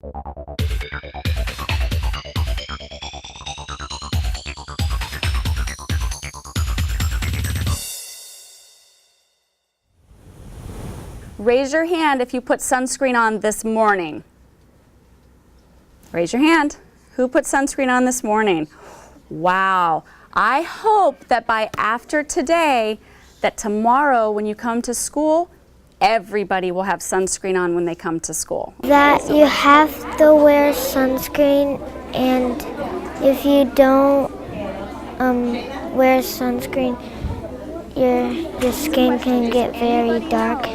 Raise your hand if you put sunscreen on this morning. Raise your hand. Who put sunscreen on this morning? Wow. I hope that by after today, that tomorrow when you come to school, everybody will have sunscreen on when they come to school. That you have to wear sunscreen, and if you don't wear sunscreen, your skin can get very dark.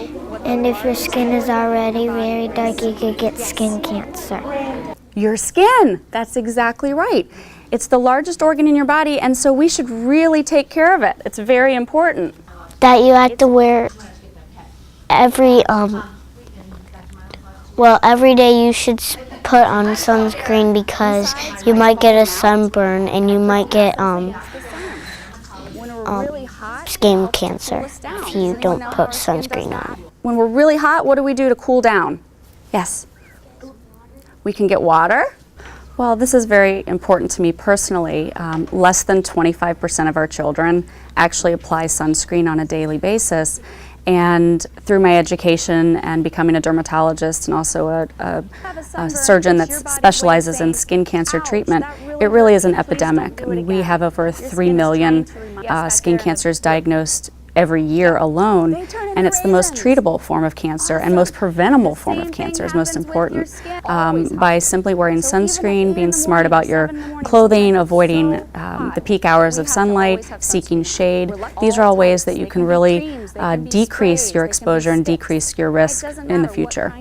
And if your skin is already very dark, you could get skin cancer. Your skin, that's exactly right. It's the largest organ in your body, and so we should really take care of it. It's very important. That you have to wear every day you should put on sunscreen, because you might get a sunburn and you might get skin cancer if you don't put sunscreen on. When we're really hot, what do we do to cool down? Yes. We can get water. Well, this is very important to me personally. Less than 25% of our children actually apply sunscreen on a daily basis. And through my education and becoming a dermatologist and also a surgeon that specializes in skin cancer treatment, it really is an epidemic. I mean, we have over 3 million skin cancers diagnosed every year alone, and it's the most treatable form of cancer and most preventable form of cancer is most important. By simply wearing sunscreen, being smart about your clothing, avoiding the peak hours of sunlight, seeking shade, these are all ways that you can really decrease your exposure and decrease your risk in the future.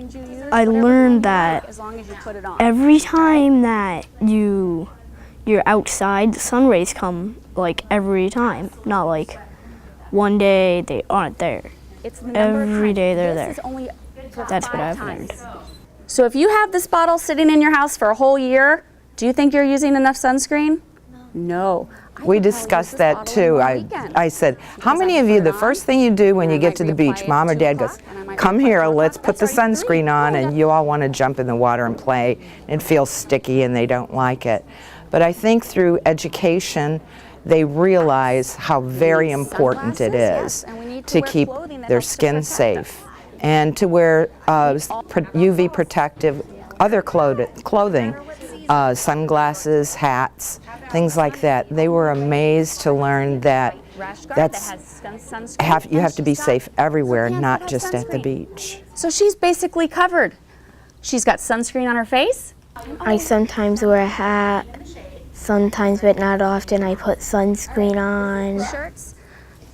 I learned that every time that you're outside, the sun rays come like every time, not like one day they aren't there. Every day they're there. That's what I've learned. So if you have this bottle sitting in your house for a whole year, do you think you're using enough sunscreen? No. We discussed that too. I said, how many of you, the first thing you do when you get to the beach, mom or dad goes, come here, let's put the sunscreen on, and you all want to jump in the water and play and feel sticky and they don't like it. But I think through education, they realize how very important it is to keep their skin safe and to wear UV protective other clothing, sunglasses, hats, things like that. They were amazed to learn that you have to be safe everywhere, not just at the beach. So she's basically covered. She's got sunscreen on her face. I sometimes wear a hat. Sometimes, but not often, I put sunscreen on. Shirts.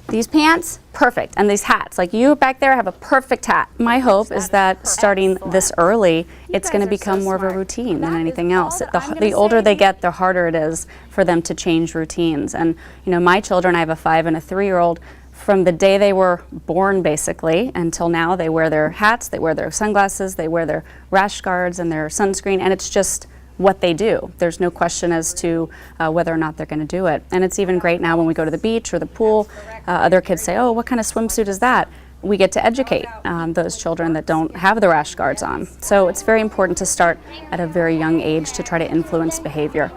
These pants, perfect. And these hats, like you back there have a perfect hat. My hope is that starting this early, it's going to become more of a routine than anything else. The older they get, the harder it is for them to change routines. And you know, my children, I have a 5- and a 3-year-old, from the day they were born basically until now, they wear their hats, they wear their sunglasses, they wear their rash guards and their sunscreen, and it's just what they do. There's no question as to whether or not they're going to do it. And it's even great now when we go to the beach or the pool, other kids say, oh, what kind of swimsuit is that? We get to educate those children that don't have the rash guards on. So it's very important to start at a very young age to try to influence behavior.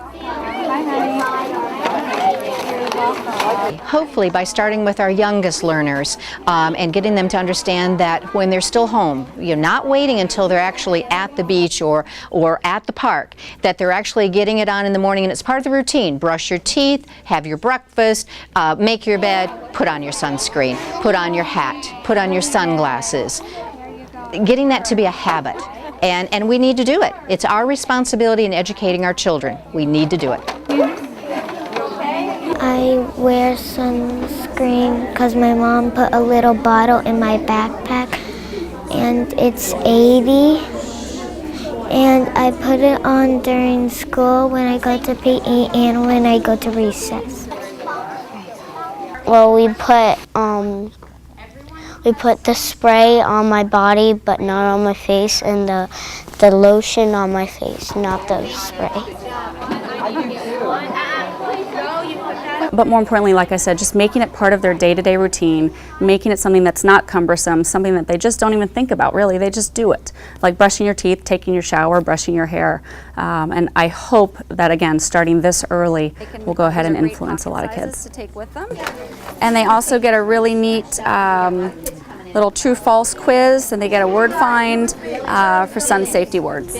Hopefully by starting with our youngest learners and getting them to understand that when they're still home, you're not waiting until they're actually at the beach or at the park, that they're actually getting it on in the morning, and it's part of the routine. Brush your teeth, have your breakfast, make your bed, put on your sunscreen, put on your hat, put on your sunglasses. Getting that to be a habit. And we need to do it. It's our responsibility in educating our children. We need to do it. I wear sunscreen because my mom put a little bottle in my backpack, and it's 80. And I put it on during school when I go to PE and when I go to recess. Well, we put the spray on my body, but not on my face, and the lotion on my face, not the spray. but more importantly, like I said, just making it part of their day-to-day routine, making it something that's not cumbersome, something that they just don't even think about, really. They just do it. Like brushing your teeth, taking your shower, brushing your hair. And I hope that, again, starting this early will go ahead and influence a lot of kids. To take with them. And they also get a really neat little true-false quiz, and they get a word find for sun safety words.